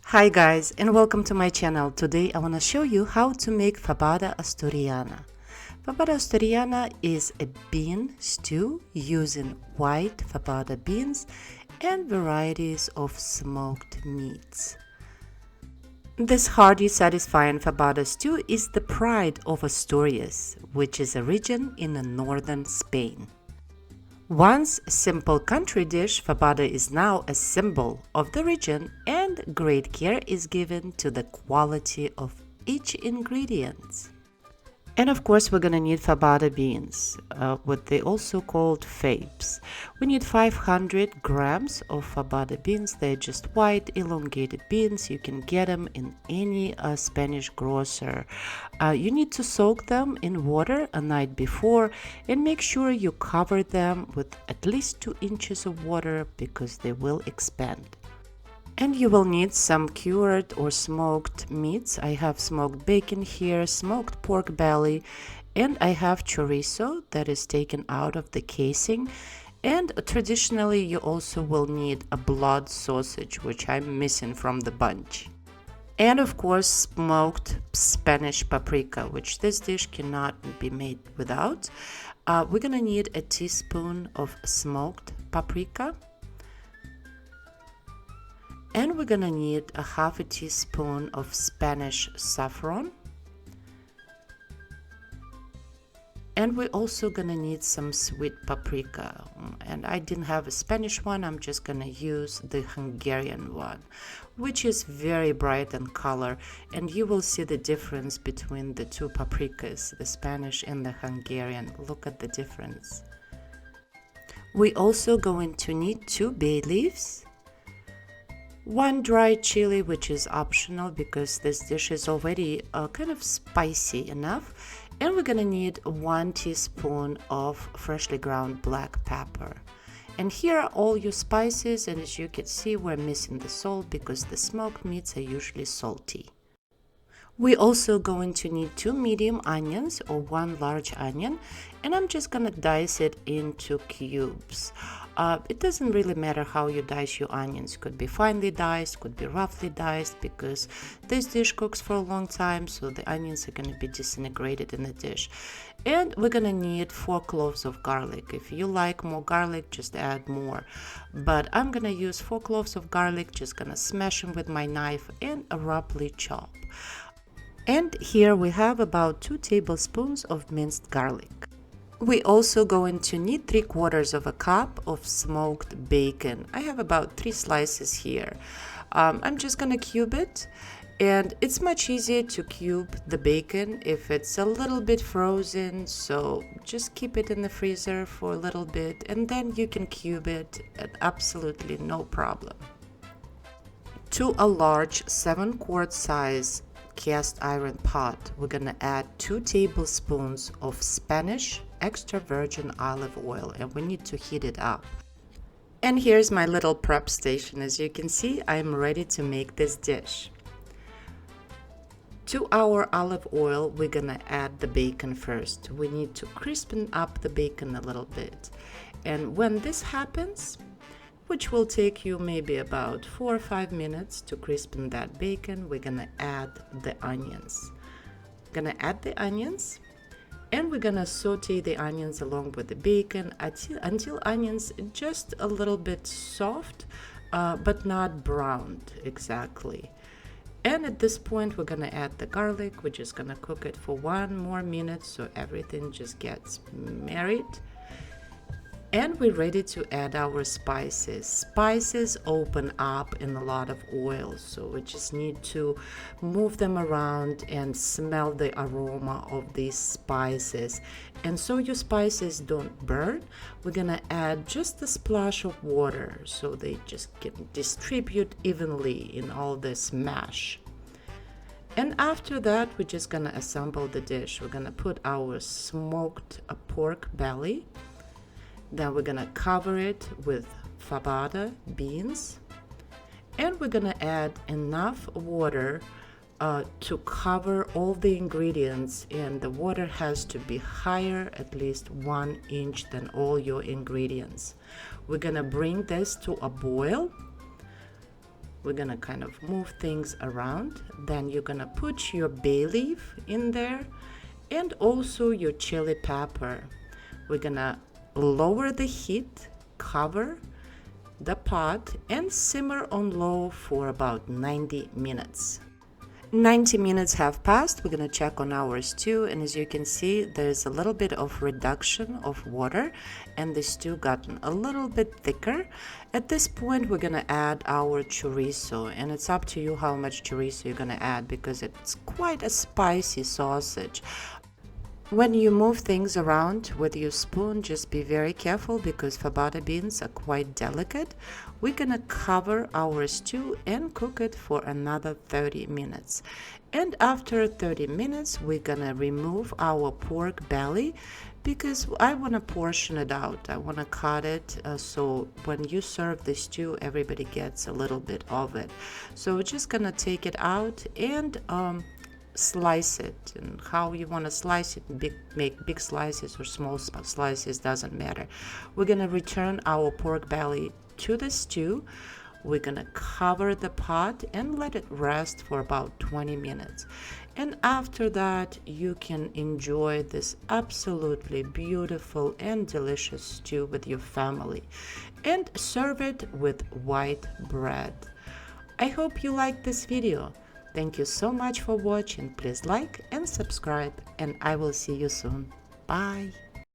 Hi guys, and welcome to my channel. Today I want to show you how to make Fabada Asturiana. Fabada Asturiana is a bean stew using white Fabada beans and varieties of smoked meats. This hearty, satisfying Fabada stew is the pride of Asturias, which is a region in northern Spain. Once a simple country dish, Fabada is now a symbol of the region, and great care is given to the quality of each ingredient. And of course, we're gonna need Fabada beans, what they also called fabes. We need 500 grams of Fabada beans. They're just white, elongated beans. You can get them in any Spanish grocer. You need to soak them in water a night before and make sure you cover them with at least 2 inches of water because they will expand. And you will need some cured or smoked meats. I have smoked bacon here, smoked pork belly, and I have chorizo that is taken out of the casing. And traditionally you also will need a blood sausage, which I'm missing from the bunch. And of course smoked Spanish paprika, which this dish cannot be made without. We're gonna need a teaspoon of smoked paprika. And we're gonna need a half a teaspoon of Spanish saffron. And we're also gonna need some sweet paprika. And I didn't have a Spanish one, I'm just gonna use the Hungarian one, which is very bright in color. And you will see the difference between the two paprikas, the Spanish and the Hungarian. Look at the difference. We also going to need 2 bay leaves, 1 dry chili, which is optional because this dish is already kind of spicy enough, and we're gonna need 1 teaspoon of freshly ground black pepper. And here are all your spices, and as you can see, we're missing the salt because the smoked meats are usually salty. We're also going to need 2 medium onions or 1 large onion, and I'm just gonna dice it into cubes. It doesn't really matter how you dice your onions. Could be finely diced, could be roughly diced, because this dish cooks for a long time, so the onions are gonna be disintegrated in the dish. And we're gonna need 4 cloves of garlic. If you like more garlic, just add more. But I'm gonna use 4 cloves of garlic, just gonna smash them with my knife and roughly chop. And here we have about 2 tablespoons of minced garlic. We also going to need 3/4 of a cup of smoked bacon. I have about 3 slices here. I'm just gonna cube it, and it's much easier to cube the bacon if it's a little bit frozen, so just keep it in the freezer for a little bit and then you can cube it at absolutely no problem. To a large 7-quart size cast iron pot, we're gonna add 2 tablespoons of Spanish extra virgin olive oil, and we need to heat it up. And here's my little prep station. As you can see, I'm ready to make this dish. To our olive oil, we're gonna add the bacon first. We need to crispen up the bacon a little bit, and when this happens, which will take you maybe about 4 or 5 minutes to crispen that bacon, we're gonna add the onions. Gonna add the onions, and we're gonna saute the onions along with the bacon until onions just a little bit soft, but not browned exactly. And at this point, we're gonna add the garlic. We're just gonna cook it for 1 more minute so everything just gets married. And we're ready to add our spices. Spices open up in a lot of oil, so we just need to move them around and smell the aroma of these spices. And so your spices don't burn, we're gonna add just a splash of water so they just can distribute evenly in all this mash. And after that, we're just gonna assemble the dish. We're gonna put our smoked pork belly. Then we're gonna cover it with Fabada beans, and we're gonna add enough water to cover all the ingredients, and the water has to be higher, at least 1 inch than all your ingredients. We're gonna bring this to a boil, We're gonna kind of move things around. Then you're gonna put your bay leaf in there and also your chili pepper. We're gonna lower the heat, cover the pot, and simmer on low for about 90 minutes. 90 minutes have passed. We're going to check on our stew, and as you can see, there's a little bit of reduction of water and the stew gotten a little bit thicker. At this point, we're going to add our chorizo, and it's up to you how much chorizo you're going to add because it's quite a spicy sausage. When you move things around with your spoon, just be very careful because fabada beans are quite delicate. We're gonna cover our stew and cook it for another 30 minutes. And after 30 minutes, we're gonna remove our pork belly because I want to portion it out. I want to cut it so when you serve the stew, everybody gets a little bit of it. So we're just gonna take it out and slice it, and how you want to slice it, make big slices or small slices, doesn't matter. We're gonna return our pork belly to the stew. We're gonna cover the pot and let it rest for about 20 minutes, and after that you can enjoy this absolutely beautiful and delicious stew with your family and serve it with white bread. I hope you liked this video. Thank you so much for watching. Please like and subscribe, and I will see you soon. Bye.